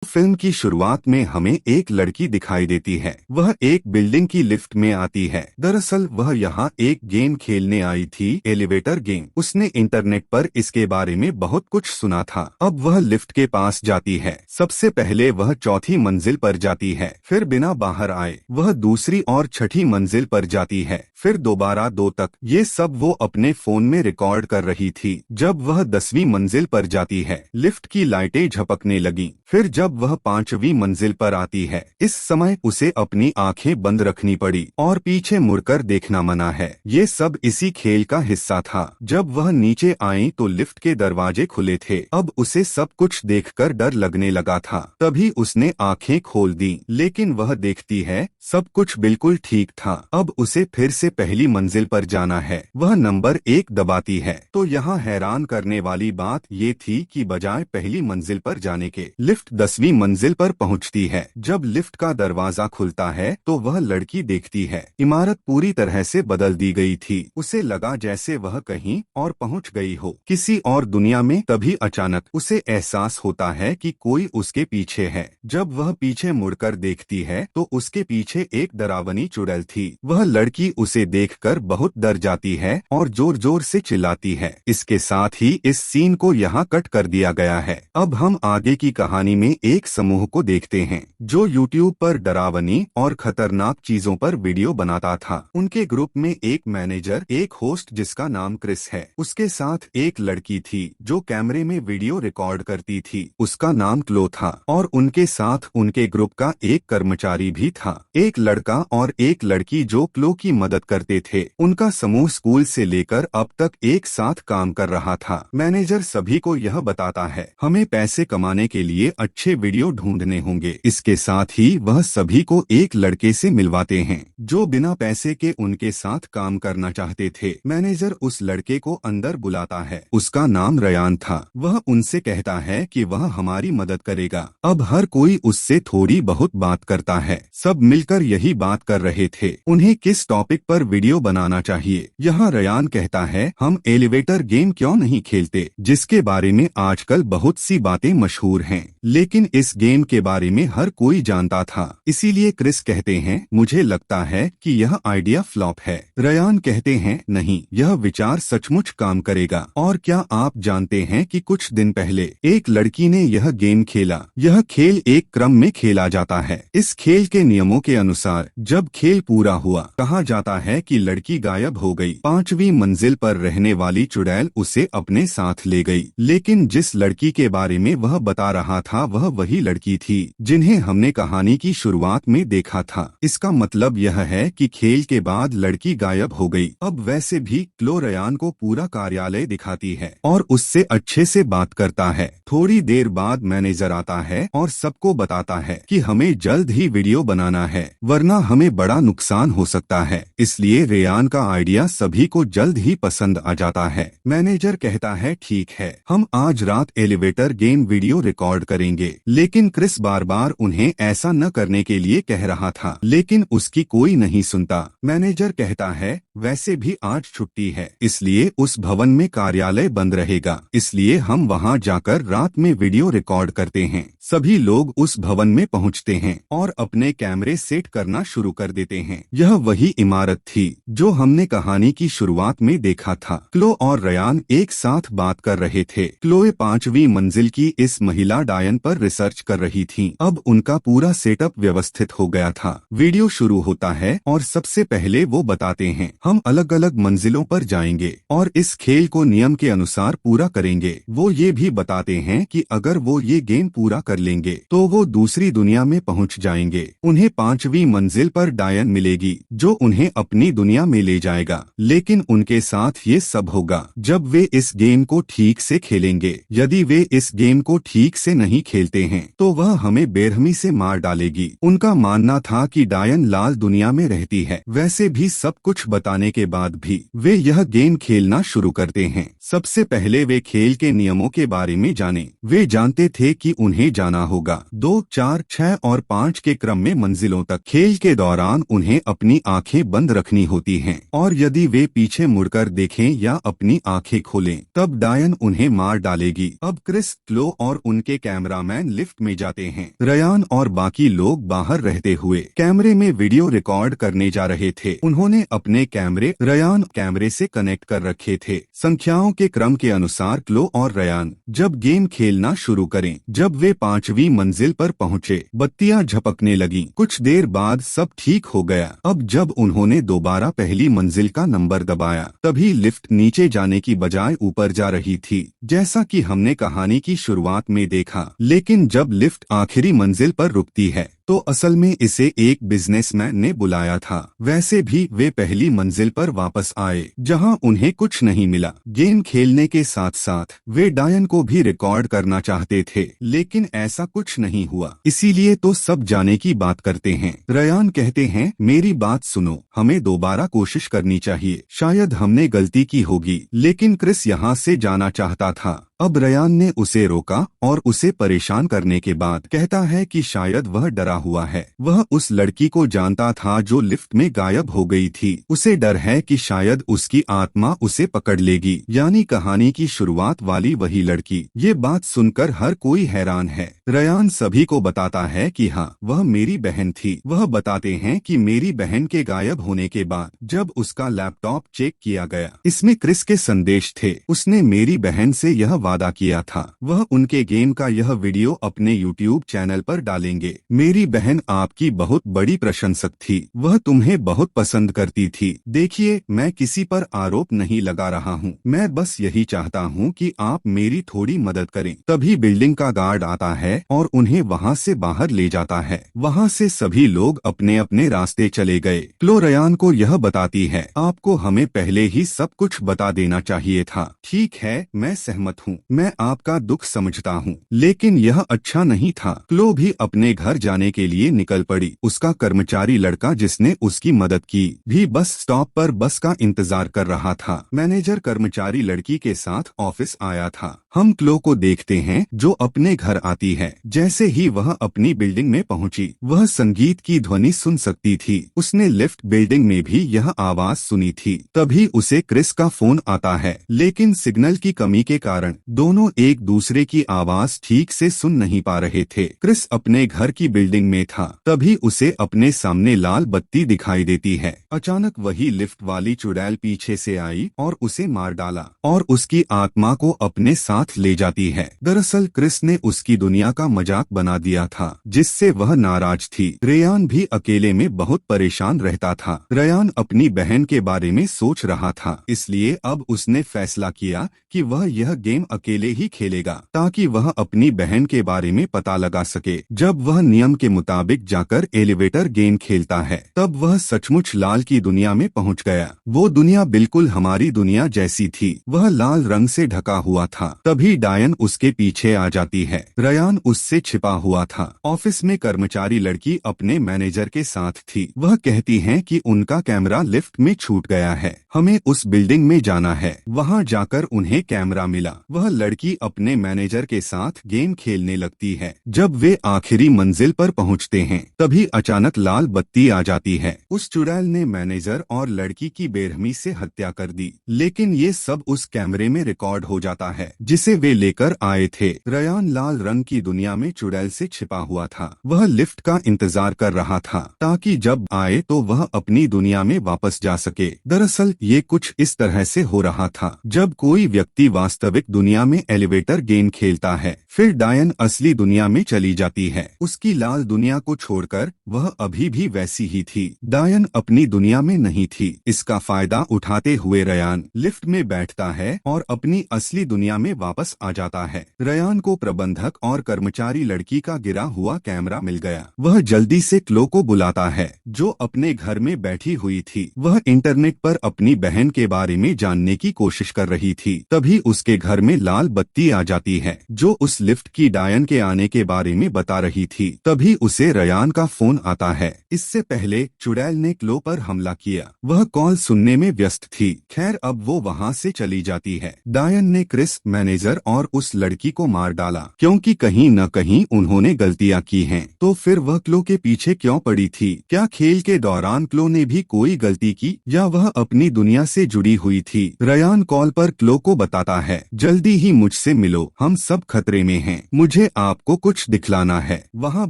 Film की शुरुआत में हमें एक लड़की दिखाई देती है। वह एक बिल्डिंग की लिफ्ट में आती है। दरअसल वह यहाँ एक गेम खेलने आई थी, एलिवेटर गेम। उसने इंटरनेट पर इसके बारे में बहुत कुछ सुना था। अब वह लिफ्ट के पास जाती है। सबसे पहले वह चौथी मंजिल पर जाती है, फिर बिना बाहर आए वह दूसरी और छठी मंजिल पर जाती है, फिर दोबारा 2 तक। ये सब वो अपने फोन में रिकॉर्ड कर रही थी। जब वह 10वीं मंजिल पर जाती है, लिफ्ट की लाइटें झपकने लगीं। फिर जब वह 5वीं मंजिल पर आती है, इस समय उसे अपनी आंखें बंद रखनी पड़ी और पीछे मुड़कर देखना मना है। ये सब इसी खेल का हिस्सा था। जब वह नीचे आई तो लिफ्ट के दरवाजे खुले थे। अब उसे सब कुछ देखकर डर लगने लगा था। तभी उसने आंखें खोल दी, लेकिन वह देखती है सब कुछ बिल्कुल ठीक था। अब उसे फिर से पहली मंजिल पर जाना है। वह नंबर 1 दबाती है। तो यहाँ हैरान करने वाली बात ये थी कि बजाय पहली मंजिल पर जाने के, लिफ्ट 10वीं मंजिल पर पहुंचती है। जब लिफ्ट का दरवाजा खुलता है तो वह लड़की देखती है। इमारत पूरी तरह से बदल दी गई थी। उसे लगा जैसे वह कहीं और पहुंच गई हो, किसी और दुनिया में। तभी अचानक उसे एहसास होता है कि कोई उसके पीछे है। जब वह पीछे मुड़कर देखती है तो उसके पीछे एक डरावनी चुड़ैल थी। वह लड़की उसे देखकर बहुत डर जाती है और जोर जोर से चिल्लाती है। इसके साथ ही इस सीन को यहाँ कट कर दिया गया है। अब हम आगे की कहानी में एक समूह को देखते हैं जो YouTube पर डरावनी और खतरनाक चीजों पर वीडियो बनाता था। उनके ग्रुप में एक मैनेजर, एक होस्ट जिसका नाम क्रिस है, उसके साथ एक लड़की थी जो कैमरे में वीडियो रिकॉर्ड करती थी, उसका नाम क्लो था, और उनके साथ उनके ग्रुप का एक कर्मचारी भी था, एक लड़का और एक लड़की जो क्लो की मदद करते थे। उनका समूह स्कूल से लेकर अब तक एक साथ काम कर रहा था। मैनेजर सभी को यह बताता है, हमें पैसे कमाने के लिए अच्छे वीडियो ढूंढने होंगे। इसके साथ ही वह सभी को एक लड़के से मिलवाते हैं जो बिना पैसे के उनके साथ काम करना चाहते थे। मैनेजर उस लड़के को अंदर बुलाता है। उसका नाम रयान था। वह उनसे कहता है कि वह हमारी मदद करेगा। अब हर कोई उससे थोड़ी बहुत बात करता है। सब मिलकर यही बात कर रहे थे, उन्हें किस टॉपिक पर वीडियो बनाना चाहिए। यहाँ रयान कहता है, हम एलिवेटर गेम क्यों नहीं खेलते, जिसके बारे में आजकल बहुत सी बातें मशहूर हैं, लेकिन इस गेम के बारे में हर कोई जानता था। इसीलिए क्रिस कहते हैं, मुझे लगता है कि यह आइडिया फ्लॉप है। रयान कहते हैं, नहीं, यह विचार सचमुच काम करेगा। और क्या आप जानते हैं कि कुछ दिन पहले एक लड़की ने यह गेम खेला। यह खेल एक क्रम में खेला जाता है। इस खेल के नियमों के अनुसार जब खेल पूरा हुआ, कहा जाता है कि लड़की गायब हो गई। 5वीं मंजिल पर रहने वाली चुड़ैल उसे अपने साथ ले गई। लेकिन जिस लड़की के बारे में वह बता रहा था वह वही लड़की थी जिन्हें हमने कहानी की शुरुआत में देखा था। इसका मतलब यह है कि खेल के बाद लड़की गायब हो गई। अब वैसे भी क्लो रयान को पूरा कार्यालय दिखाती है और उससे अच्छे से बात करता है। थोड़ी देर बाद मैनेजर आता है और सबको बताता है कि हमें जल्द ही वीडियो बनाना है, वरना हमें बड़ा नुकसान हो सकता है। इसलिए रेयान का आइडिया सभी को जल्द ही पसंद आ जाता है। मैनेजर कहता है, ठीक है, हम आज रात एलिवेटर गेम वीडियो रिकॉर्ड करेंगे। लेकिन क्रिस बार बार उन्हें ऐसा न करने के लिए कह रहा था, लेकिन उसकी कोई नहीं सुनता। मैनेजर कहता है, वैसे भी आज छुट्टी है, इसलिए उस भवन में कार्यालय बंद रहेगा, इसलिए हम वहां जाकर रात में वीडियो रिकॉर्ड करते हैं। सभी लोग उस भवन में पहुंचते हैं और अपने कैमरे सेट करना शुरू कर देते हैं। यह वही इमारत थी जो हमने कहानी की शुरुआत में देखा था। क्लो और रयान एक साथ बात कर रहे थे। क्लोए 5वीं मंजिल की इस महिला डायन पर रिसर्च कर रही थी। अब उनका पूरा सेटअप व्यवस्थित हो गया था। वीडियो शुरू होता है और सबसे पहले वो बताते हैं, हम अलग अलग मंजिलों पर जाएंगे और इस खेल को नियम के अनुसार पूरा करेंगे। वो ये भी बताते हैं कि अगर वो ये गेम पूरा कर लेंगे तो वो दूसरी दुनिया में पहुंच जाएंगे। उन्हें 5वीं मंजिल पर डायन मिलेगी जो उन्हें अपनी दुनिया में ले जाएगा। लेकिन उनके साथ ये सब होगा जब वे इस गेम को ठीक से खेलेंगे। यदि वे इस गेम को ठीक से नहीं खेलते हैं तो वह हमें बेरहमी से मार डालेगी। उनका मानना था कि डायन लाल दुनिया में रहती है। वैसे भी सब कुछ बता बताने के बाद भी वे यह गेम खेलना शुरू करते हैं। सबसे पहले वे खेल के नियमों के बारे में जाने। वे जानते थे कि उन्हें जाना होगा 2, 4, 6 और 5 के क्रम में मंजिलों तक। खेल के दौरान उन्हें अपनी आंखें बंद रखनी होती हैं और यदि वे पीछे मुड़कर देखें या अपनी आंखें खोलें तब डायन उन्हें मार डालेगी। अब क्रिस, क्लो और उनके कैमरामैन लिफ्ट में जाते हैं। रयान और बाकी लोग बाहर रहते हुए कैमरे में वीडियो रिकॉर्ड करने जा रहे थे। उन्होंने अपने कैमरे रयान कैमरे से कनेक्ट कर रखे थे। संख्याओं के क्रम के अनुसार क्लो और रयान जब गेम खेलना शुरू करें। जब वे 5वीं मंजिल पर पहुंचे, बत्तियां झपकने लगी। कुछ देर बाद सब ठीक हो गया। अब जब उन्होंने दोबारा पहली मंजिल का नंबर दबाया तभी लिफ्ट नीचे जाने की बजाय ऊपर जा रही थी, जैसा कि हमने कहानी की शुरुआत में देखा। लेकिन जब लिफ्ट आखिरी मंजिल पर रुकती है तो असल में इसे एक बिजनेसमैन ने बुलाया था। वैसे भी वे पहली मंजिल पर वापस आए जहां उन्हें कुछ नहीं मिला। गेम खेलने के साथ साथ वे डायन को भी रिकॉर्ड करना चाहते थे, लेकिन ऐसा कुछ नहीं हुआ। इसीलिए तो सब जाने की बात करते हैं। रयान कहते हैं, मेरी बात सुनो, हमें दोबारा कोशिश करनी चाहिए। शायद हमने गलती की होगी। लेकिन क्रिस यहाँ से जाना चाहता था। अब रयान ने उसे रोका और उसे परेशान करने के बाद कहता है कि शायद वह डरा हुआ है। वह उस लड़की को जानता था जो लिफ्ट में गायब हो गई थी। उसे डर है कि शायद उसकी आत्मा उसे पकड़ लेगी, यानी कहानी की शुरुआत वाली वही लड़की। ये बात सुनकर हर कोई हैरान है। रयान सभी को बताता है कि हाँ, वह मेरी बहन थी। वह बताते हैं कि मेरी बहन के गायब होने के बाद जब उसका लैपटॉप चेक किया गया, इसमें क्रिस के संदेश थे। उसने मेरी बहन से यह वादा किया था वह उनके गेम का यह वीडियो अपने YouTube चैनल पर डालेंगे। मेरी बहन आपकी बहुत बड़ी प्रशंसक थी। वह तुम्हें बहुत पसंद करती थी। देखिए, मैं किसी पर आरोप नहीं लगा रहा हूँ। मैं बस यही चाहता हूँ कि आप मेरी थोड़ी मदद करें। तभी बिल्डिंग का गार्ड आता है और उन्हें वहाँ से बाहर ले जाता है। वहाँ से सभी लोग अपने अपने रास्ते चले गए। क्लो रयान को यह बताती है, आपको हमें पहले ही सब कुछ बता देना चाहिए था। ठीक है, मैं सहमत हूँ। मैं आपका दुख समझता हूँ, लेकिन यह अच्छा नहीं था। क्लो भी अपने घर जाने के लिए निकल पड़ी। उसका कर्मचारी लड़का जिसने उसकी मदद की भी बस स्टॉप पर बस का इंतजार कर रहा था। मैनेजर कर्मचारी लड़की के साथ ऑफिस आया था। हम क्लो को देखते हैं जो अपने घर आती है। जैसे ही वह अपनी बिल्डिंग में पहुंची, वह संगीत की ध्वनि सुन सकती थी। उसने लिफ्ट बिल्डिंग में भी यह आवाज सुनी थी। तभी उसे क्रिस का फोन आता है, लेकिन सिग्नल की कमी के कारण दोनों एक दूसरे की आवाज ठीक से सुन नहीं पा रहे थे। क्रिस अपने घर की बिल्डिंग में था। तभी उसे अपने सामने लाल बत्ती दिखाई देती है। अचानक वही लिफ्ट वाली चुड़ैल पीछे से आई और उसे मार डाला और उसकी आत्मा को अपने साथ ले जाती है। दरअसल क्रिस ने उसकी दुनिया का मजाक बना दिया था, जिससे वह नाराज थी। रयान भी अकेले में बहुत परेशान रहता था। रयान अपनी बहन के बारे में सोच रहा था, इसलिए अब उसने फैसला किया कि वह यह गेम अकेले ही खेलेगा ताकि वह अपनी बहन के बारे में पता लगा सके। जब वह नियम के मुताबिक जाकर एलिवेटर गेम खेलता है, तब वह सचमुच लाल की दुनिया में पहुंच गया। वो दुनिया बिल्कुल हमारी दुनिया जैसी थी। वह लाल रंग से ढका हुआ था। तभी डायन उसके पीछे आ जाती है। रयान उससे छिपा हुआ था। ऑफिस में कर्मचारी लड़की अपने मैनेजर के साथ थी। वह कहती है कि उनका कैमरा लिफ्ट में छूट गया है, हमें उस बिल्डिंग में जाना है। वहां जाकर उन्हें कैमरा मिला। वह लड़की अपने मैनेजर के साथ गेम खेलने लगती है। जब वे आखिरी मंजिल पर पहुंचते हैं, तभी अचानक लाल बत्ती आ जाती है। उस चुड़ैल ने मैनेजर और लड़की की बेरहमी से हत्या कर दी, लेकिन ये सब उस कैमरे में रिकॉर्ड हो जाता है जिसे वे लेकर आए थे। रयान लाल रंग की दुनिया में चुड़ैल से छिपा हुआ था। वह लिफ्ट का इंतजार कर रहा था ताकि जब आए तो वह अपनी दुनिया में वापस जा सके। दरअसल ये कुछ इस तरह से हो रहा था, जब कोई व्यक्ति वास्तविक दुनिया में एलिवेटर गेम खेलता है, फिर डायन असली दुनिया में चली जाती है। उसकी लाल दुनिया को छोड़कर वह अभी भी वैसी ही थी। डायन अपनी दुनिया में नहीं थी। इसका फायदा उठाते हुए रयान लिफ्ट में बैठता है और अपनी असली दुनिया में वापस आ जाता है। रयान को प्रबंधक और कर्मचारी लड़की का गिरा हुआ कैमरा मिल गया। वह जल्दी से क्लो को बुलाता है, जो अपने घर में बैठी हुई थी। वह इंटरनेट पर अपनी बहन के बारे में जानने की कोशिश कर रही थी। तभी उसके घर में लाल बत्ती आ जाती है जो उस लिफ्ट की डायन के आने के बारे में बता रही थी। तभी उसे रयान का फोन आता है। इससे पहले चुड़ैल ने क्लो पर हमला किया। वह कॉल सुनने में व्यस्त थी। खैर अब वो वहाँ से चली जाती है। डायन ने क्रिस, मैनेजर और उस लड़की को मार डाला क्योंकि कहीं न कहीं उन्होंने गलतियाँ की हैं। तो फिर वह क्लो के पीछे क्यों पड़ी थी? क्या खेल के दौरान क्लो ने भी कोई गलती की या वह अपनी दुनिया से जुड़ी हुई थी? रयान कॉल पर क्लो को बताता है, जल्दी ही मुझसे मिलो, हम सब खतरे में हैं। मुझे आपको कुछ दिखलाना है। वहाँ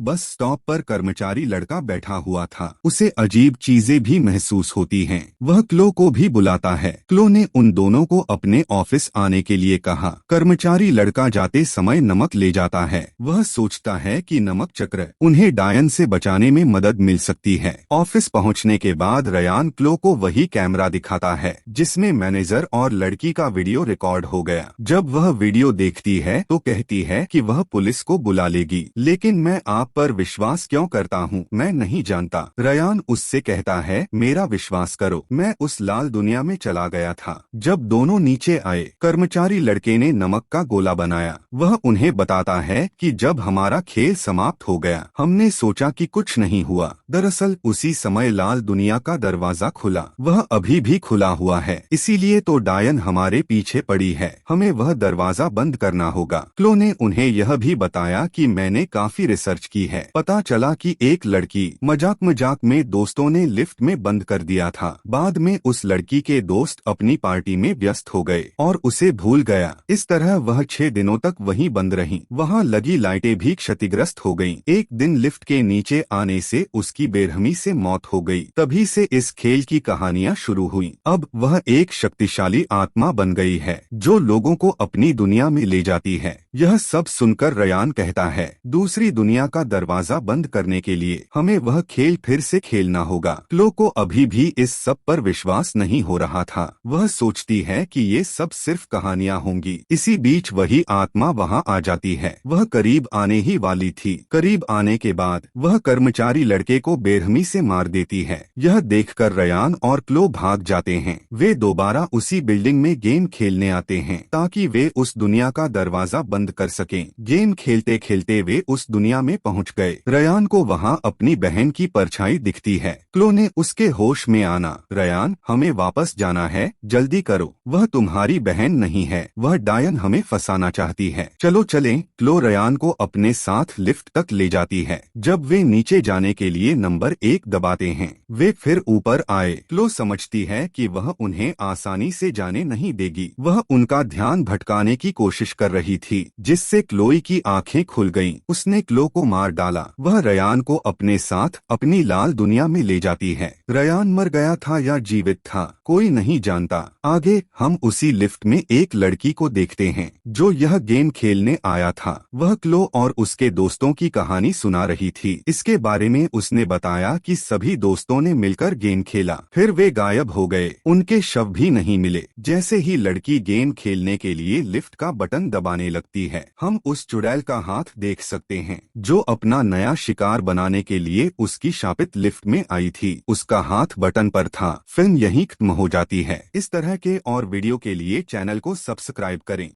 बस स्टॉप पर कर्मचारी लड़का बैठा हुआ था। उसे अजीब चीजें भी महसूस होती हैं। वह क्लो को भी बुलाता है। क्लो ने उन दोनों को अपने ऑफिस आने के लिए कहा। कर्मचारी लड़का जाते समय नमक ले जाता है। वह सोचता है कि नमक चक्र उन्हें डायन से बचाने में मदद मिल सकती है। ऑफिस पहुंचने के बाद रयान क्लो को वही कैमरा दिखाता है जिसमें मैनेजर और लड़की का वीडियो रिकॉर्ड हो गया। जब वह वीडियो देखती है तो कहती है कि वह पुलिस को बुला लेगी, लेकिन मैं आप पर विश्वास क्यों करता हूँ मैं नहीं जानता। रयान उससे कहता है, मेरा विश्वास करो, मैं उस लाल दुनिया में चला गया था। जब दोनों नीचे आए, कर्मचारी लड़के ने नमक का गोला बनाया। वह उन्हें बताता है कि जब हमारा खेल समाप्त हो गया हमने सोचा कि कुछ नहीं हुआ। दरअसल उसी समय लाल दुनिया का दरवाजा खुला। वह अभी भी खुला हुआ है, इसीलिए तो डायन हमारे पीछे पड़ी है। हमें वह दरवाजा बंद करना होगा। क्लो ने उन्हें यह भी बताया कि मैंने काफी रिसर्च की है। पता चला कि एक लड़की मजाक में दोस्तों ने लिफ्ट में बंद कर दिया था। बाद में उस लड़की के दोस्त अपनी पार्टी में व्यस्त हो गए और उसे भूल गया। इस तरह वह 6 दिनों तक वहीं बंद रही। वहाँ लगी लाइटें भी क्षतिग्रस्त हो गयीं। एक दिन लिफ्ट के नीचे आने से उसकी बेरहमी से मौत हो गई। तभी से इस खेल की कहानियाँ शुरू हुई। अब वह एक शक्तिशाली आत्मा बन गई है जो लोगों को अपनी दुनिया में ले जाती है। यह सब सुनकर रयान कहता है, दूसरी दुनिया का दरवाजा बंद करने के लिए हमें वह खेल फिर से खेलना होगा। क्लो को अभी भी इस सब पर विश्वास नहीं हो रहा था। वह सोचती है कि ये सब सिर्फ कहानियाँ होंगी। इसी बीच वही आत्मा वहाँ आ जाती है। वह करीब आने ही वाली थी। करीब आने के बाद वह कर्मचारी लड़के को बेरहमी से मार देती है। यह देखकर रयान और क्लो भाग जाते हैं। वे दोबारा उसी बिल्डिंग में गेम खेलने आते हैं ताकि वे उस दुनिया का दरवाजा बंद कर सकें। गेम खेलते खेलते वे उस दुनिया में पहुंच गए। रयान को वहां अपनी बहन की परछाई दिखती है। क्लो ने उसके होश में आना, रयान हमें वापस जाना है, जल्दी करो, वह तुम्हारी बहन नहीं है, वह डायन हमें फंसाना चाहती है, चलो चलें। क्लो रयान को अपने साथ लिफ्ट तक ले जाती है। जब वे नीचे जाने के लिए नंबर 1 दबाते हैं, वे फिर ऊपर आए। क्लो समझती है कि वह उन्हें आसानी से जाने नहीं देगी। वह उनका ध्यान भटकाने की कोशिश कर रही थी, जिससे क्लोई की आंखें खुल गईं। उसने क्लो को मार डाला। वह रयान को अपने साथ अपनी लाल दुनिया में ले जाती है। रयान मर गया था या जीवित था कोई नहीं जानता। आगे हम उसी लिफ्ट में एक लड़की को देखते हैं जो यह गेम खेलने आया था। वह क्लो और उसके दोस्तों की कहानी सुना रही थी। इसके बारे में उसने बताया कि सभी दोस्तों ने मिलकर गेम खेला, फिर वे गायब हो गए, उनके शव भी नहीं मिले। जैसे ही लड़की गेम खेलने के लिए लिफ्ट का बटन दबाने लगती है, हम उस चुड़ैल का हाथ देख सकते हैं जो अपना नया शिकार बनाने के लिए उसकी शापित लिफ्ट में आई थी। उसका हाथ बटन पर था। फिल्म यहीं खत्म हो जाती है। इस तरह के और वीडियो के लिए चैनल को सब्सक्राइब करें।